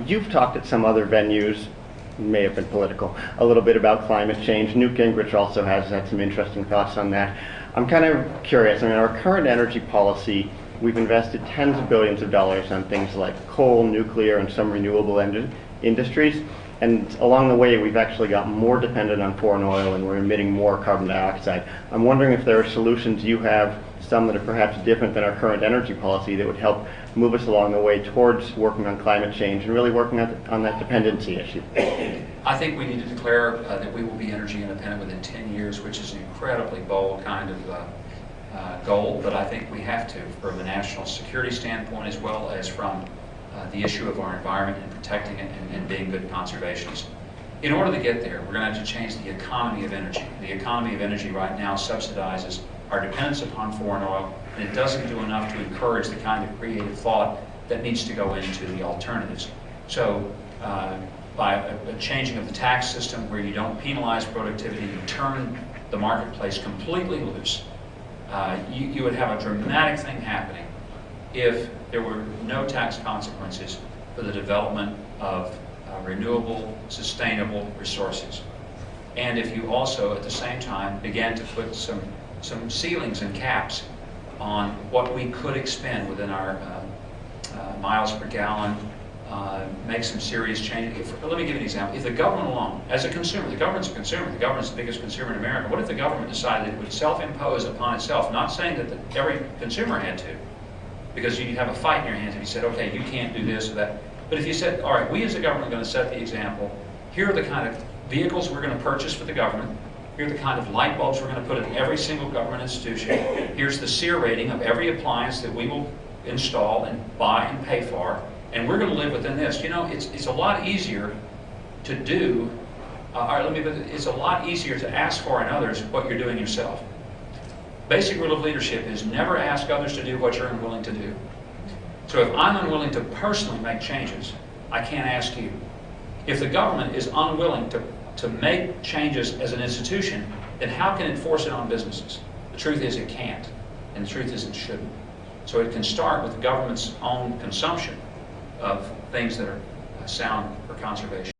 You've talked at some other venues, may have been political, a little bit about climate change. Newt Gingrich also has had some interesting thoughts on that. I'm kind of curious. I mean, our current energy policy, we've invested tens of billions of dollars on things like coal, nuclear, and some renewable industries. And along the way, we've actually got more dependent on foreign oil and we're emitting more carbon dioxide. I'm wondering if there are solutions you have, some that are perhaps different than our current energy policy, that would help move us along the way towards working on climate change and really working on that dependency issue. I think we need to declare that we will be energy independent within 10 years, which is an incredibly bold kind of goal, but I think we have to, from a national security standpoint as well as from the issue of our environment and protecting it and being good conservationists. In order to get there, we're going to have to change the economy of energy. The economy of energy right now subsidizes our dependence upon foreign oil, and it doesn't do enough to encourage the kind of creative thought that needs to go into the alternatives. So by a changing of the tax system where you don't penalize productivity, you turn the marketplace completely loose, you would have a dramatic thing happening if there were no tax consequences for the development of renewable, sustainable resources. And if you also, at the same time, began to put some ceilings and caps on what we could expend within our miles per gallon, make some serious changes. Let me give you an example. If the government alone, as a consumer, the government's a consumer, the government's the biggest consumer in America, what if the government decided it would self-impose upon itself, not saying that every consumer had to, because you'd have a fight in your hands if you said, okay, you can't do this or that. But if you said, all right, we as a government are going to set the example, here are the kind of vehicles we're going to purchase for the government, here are the kind of light bulbs we're going to put in every single government institution, here's the SEER rating of every appliance that we will install and buy and pay for, and we're going to live within this. You know, it's a lot easier to do, it's a lot easier to ask for in others what you're doing yourself. Basic rule of leadership is never ask others to do what you're unwilling to do. So if I'm unwilling to personally make changes, I can't ask you. If the government is unwilling to make changes as an institution, then how can it force it on businesses? The truth is it can't, and the truth is it shouldn't. So it can start with the government's own consumption of things that are sound for conservation.